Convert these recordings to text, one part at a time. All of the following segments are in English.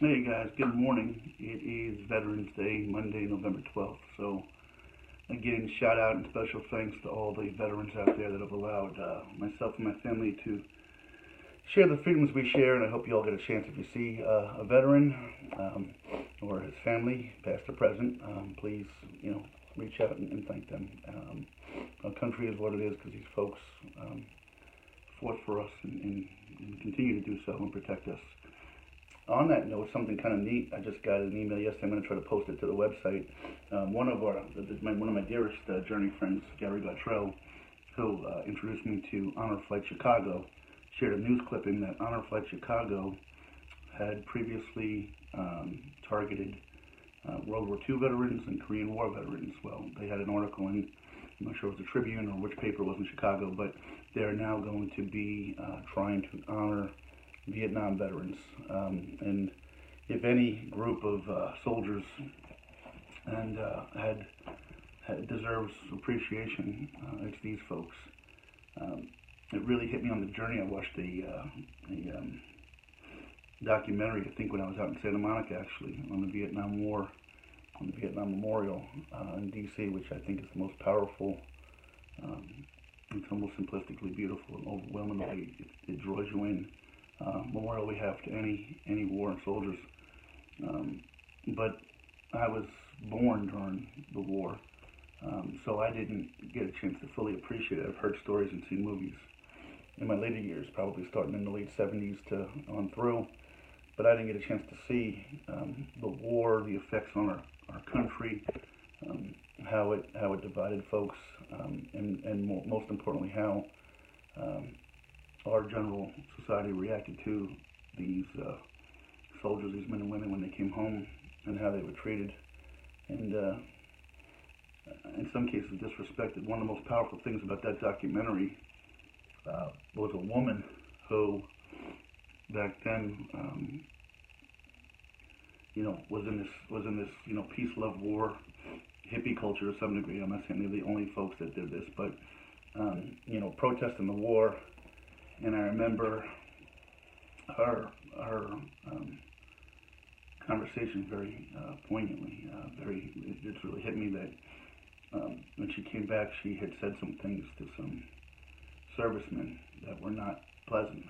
Hey guys, good morning. It is Veterans Day, Monday, November 12th. So, again, shout out and special thanks to all the veterans out there that have allowed myself and my family to share the freedoms we share. And I hope you all get a chance if you see a veteran or his family, past or present, please, reach out and thank them. Our country is what it is because these folks fought for us and continue to do so and protect us. On that note, something kind of neat. I just got an email yesterday. I'm going to try to post it to the website. One of my dearest journey friends, Gary Guttrell, who introduced me to Honor Flight Chicago, shared a news clipping that Honor Flight Chicago had previously targeted World War II veterans and Korean War veterans. Well, they had an article in, I'm not sure if it was a Tribune or which paper was in Chicago, but they're now going to be trying to honor Vietnam veterans. And if any group of soldiers and had deserves appreciation, it's these folks. It really hit me on the journey. I watched a documentary, I think when I was out in Santa Monica actually, on the Vietnam War, on the Vietnam Memorial in DC, which I think is the most powerful. It's almost simplistically beautiful and overwhelmingly it draws you in. Memorial we have to any war and soldiers. But I was born during the war, so I didn't get a chance to fully appreciate it. I've heard stories and seen movies in my later years, probably starting in the late 70s to on through, but I didn't get a chance to see the war, the effects on our country, how it divided folks, and most importantly how our general society reacted to these soldiers, these men and women when they came home, and how they were treated, and in some cases disrespected. One of the most powerful things about that documentary was a woman who back then, was in this peace, love, war, hippie culture to some degree. I'm not saying they're the only folks that did this, but protesting the war. And I remember her conversation very poignantly. It just really hit me that when she came back, she had said some things to some servicemen that were not pleasant.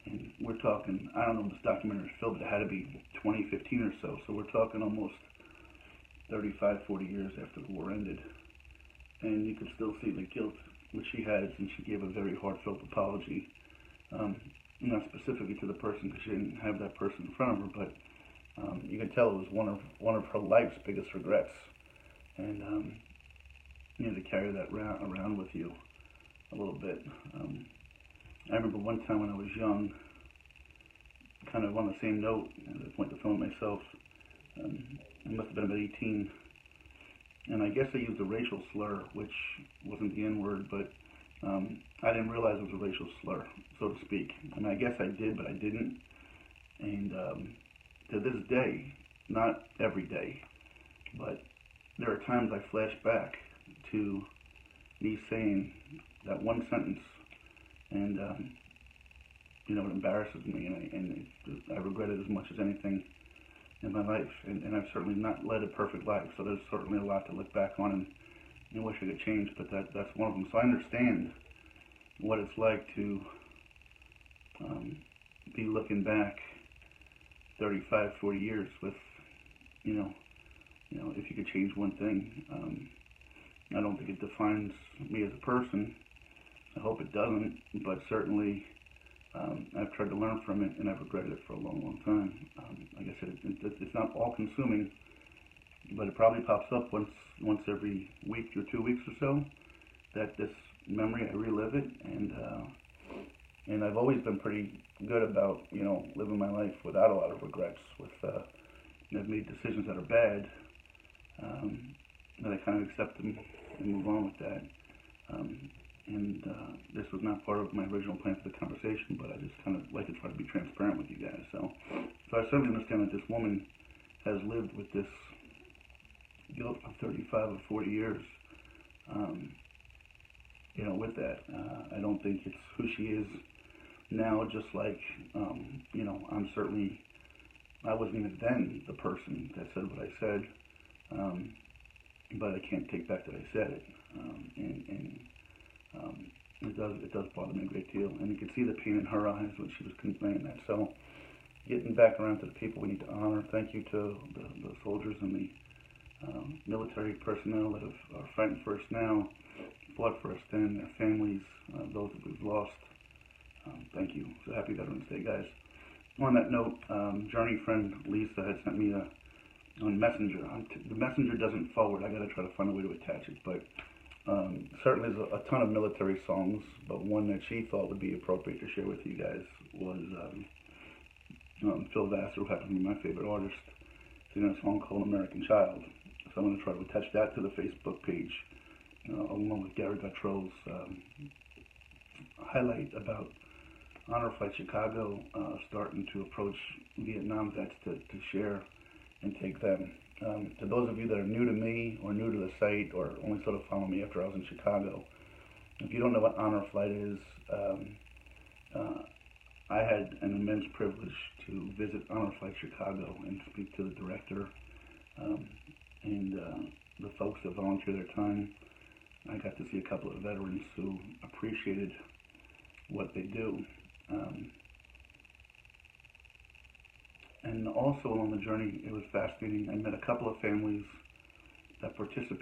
And we're talking, I don't know when this documentary was filmed, but it had to be 2015 or so. So we're talking almost 35, 40 years after the war ended. And you could still see the guilt which she had, and she gave a very heartfelt apology. Not specifically to the person because she didn't have that person in front of her, but you can tell it was one of her life's biggest regrets, and to carry that around with you a little bit. I remember one time when I was young, kind of on the same note, I went to film it myself. I must have been about 18, and I guess I used a racial slur, which wasn't the N-word, but I didn't realize it was a racial slur, so to speak. I mean, I guess I did, but I didn't. And to this day, not every day, but there are times I flash back to me saying that one sentence, and it embarrasses me, and I regret it as much as anything in my life. And I've certainly not led a perfect life, so there's certainly a lot to look back on and wish I could change, but that's one of them. So I understand what it's like to be looking back 35, 40 years with, if you could change one thing. I don't think it defines me as a person. I hope it doesn't, but certainly I've tried to learn from it, and I've regretted it for a long, long time. Like I said, it's not all-consuming, but it probably pops up once every week or 2 weeks or so. That this memory, I relive it, and I've always been pretty good about living my life without a lot of regrets. I've made decisions that are bad, that I kind of accept them and move on with that. And this was not part of my original plan for the conversation, but I just kind of like to try to be transparent with you guys. So I certainly understand that this woman has lived with this guilt for 35 or 40 years. With that, I don't think it's who she is now. Just like I'm certainly I wasn't even then the person that said what I said, um, but I can't take back that I said it, and it does bother me a great deal, and you can see the pain in her eyes when she was conveying that. So, getting back around to the people we need to honor. Thank you to the soldiers and the military personnel that are fighting for us now, fought for us then, their families, those that we've lost. Thank you. So happy Veterans Day, guys. On that note, Journey friend Lisa had sent me on Messenger. The Messenger doesn't forward. I got to try to find a way to attach it, but certainly there's a ton of military songs, but one that she thought would be appropriate to share with you guys was Phil Vassar, who happens to be my favorite artist, singing a song called American Child. So I'm going to try to attach that to the Facebook page, along with Gary Gautreau's highlight about Honor Flight Chicago starting to approach Vietnam vets to share and take them. To those of you that are new to me or new to the site or only sort of follow me after I was in Chicago, if you don't know what Honor Flight is, I had an immense privilege to visit Honor Flight Chicago and speak to the director and the folks that volunteer their time. I got to see a couple of veterans who appreciated what they do. And also along the journey, it was fascinating. I met a couple of families that participated